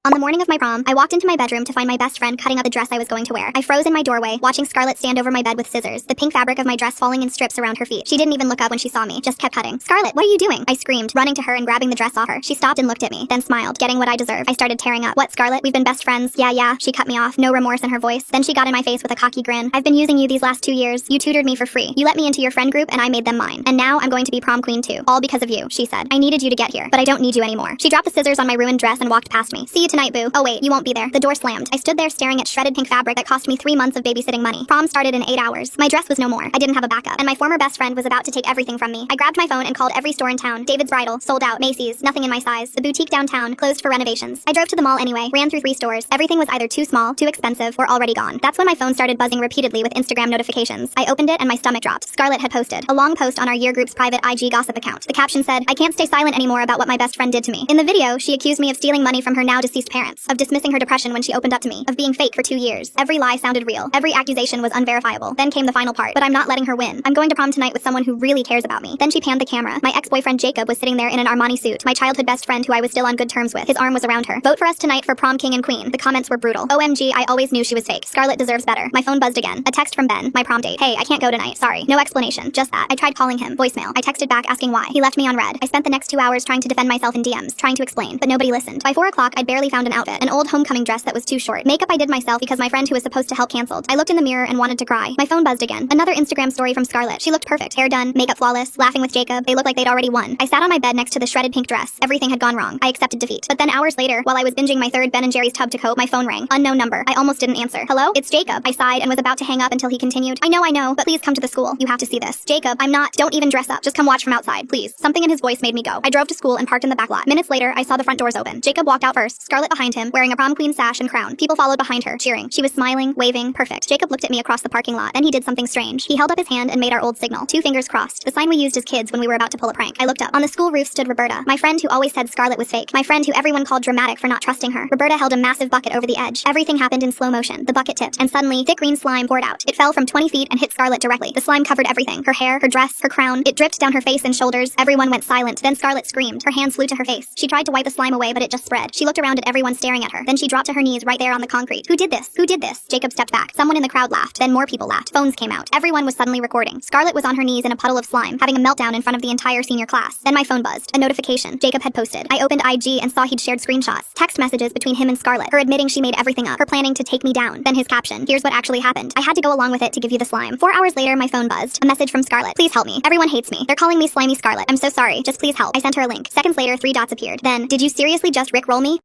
On the morning of my prom, I walked into my bedroom to find my best friend cutting up the dress I was going to wear. I froze in my doorway, watching Scarlett stand over my bed with scissors, the pink fabric of my dress falling in strips around her feet. She didn't even look up when she saw me, just kept cutting. "Scarlett, what are you doing?" I screamed, running to her and grabbing the dress off her. She stopped and looked at me, then smiled, getting what I deserve. I started tearing up. "What, Scarlett? We've been best friends." Yeah. She cut me off, no remorse in her voice. Then she got in my face with a cocky grin. "I've been using you these last 2 years. You tutored me for free. You let me into your friend group and I made them mine. And now I'm going to be prom queen too. All because of you," she said. "I needed you to get here, but I don't need you anymore." She dropped the scissors on my ruined dress and walked past me. "See you tonight, boo." "Oh wait, you won't be there." The door slammed. I stood there staring at shredded pink fabric that cost me 3 months of babysitting money. Prom started in 8 hours. My dress was no more. I didn't have a backup. And my former best friend was about to take everything from me. I grabbed my phone and called every store in town. David's Bridal, sold out. Macy's, nothing in my size. The boutique downtown, closed for renovations. I drove to the mall anyway, ran through 3 stores. Everything was either too small, too expensive, or already gone. That's when my phone started buzzing repeatedly with Instagram notifications. I opened it and my stomach dropped. Scarlett had posted a long post on our year group's private IG gossip account. The caption said, "I can't stay silent anymore about what my best friend did to me." In the video, she accused me of stealing money from her now deceased parents, of dismissing her depression when she opened up to me, of being fake for 2 years. Every lie sounded real. Every accusation was unverifiable. Then came the final part. But I'm not letting her win. I'm going to prom tonight with someone who really cares about me. Then she panned the camera. My ex-boyfriend Jacob was sitting there in an Armani suit. My childhood best friend who I was still on good terms with. His arm was around her. "Vote for us tonight for prom king and queen." The comments were brutal. OMG, I always knew she was fake. Scarlett deserves better. My phone buzzed again. A text from Ben, my prom date. "Hey, I can't go tonight. Sorry." No explanation. Just that. I tried calling him. Voicemail. I texted back asking why. He left me on red. I spent the next 2 hours trying to defend myself in DMs, trying to explain, but nobody listened. By 4 o'clock, I'd barely found an outfit. An old homecoming dress that was too short. Makeup I did myself because my friend who was supposed to help canceled. I looked in the mirror and wanted to cry. My phone buzzed again. Another Instagram story from Scarlett. She looked perfect. Hair done, makeup flawless, laughing with Jacob. They looked like they'd already won. I sat on my bed next to the shredded pink dress. Everything had gone wrong. I accepted defeat. But then hours later, while I was binging my 3rd Ben & Jerry's tub to cope, my phone rang. Unknown number. I almost didn't answer. "Hello? It's Jacob." I sighed and was about to hang up until he continued. I know, but please come to the school. You have to see this." "Jacob, I'm not. Don't even dress up. Just come watch from outside, please." Something in his voice made me go. I drove to school and parked in the back lot. Minutes later, I saw the front doors open. Jacob walked out first, Scarlett behind him, wearing a prom queen sash and crown. People followed behind her, cheering. She was smiling, waving, perfect. Jacob looked at me across the parking lot. Then he did something strange. He held up his hand and made our old signal. 2 fingers crossed. The sign we used as kids when we were about to pull a prank. I looked up. On the school roof stood Roberta, my friend who always said Scarlett was fake. My friend who everyone called dramatic for not trusting her. Roberta held a massive bucket over the edge. Everything happened in slow motion. The bucket tipped, and suddenly, thick green slime poured out. It fell from 20 feet and hit Scarlett directly. The slime covered everything. Her hair, her dress, her crown. It dripped down her face and shoulders. Everyone went silent. Then Scarlett screamed. Her hands flew to her face. She tried to wipe the slime away, but it just spread. She looked around at everyone staring at her. Then she dropped to her knees right there on the concrete. "Who did this? Who did this?" Jacob stepped back. Someone in the crowd laughed. Then more people laughed. Phones came out. Everyone was suddenly recording. Scarlett was on her knees in a puddle of slime, having a meltdown in front of the entire senior class. Then my phone buzzed. A notification. Jacob had posted. I opened IG and saw he'd shared screenshots. Text messages between him and Scarlett. Her admitting she made everything up. Her planning to take me down. Then his caption. "Here's what actually happened. I had to go along with it to give you the slime." 4 hours later, my phone buzzed. A message from Scarlett. "Please help me. Everyone hates me. They're calling me Slimy Scarlett. I'm so sorry. Just please help." I sent her a link. Seconds later, 3 dots appeared. Then, "Did you seriously just rickroll me?"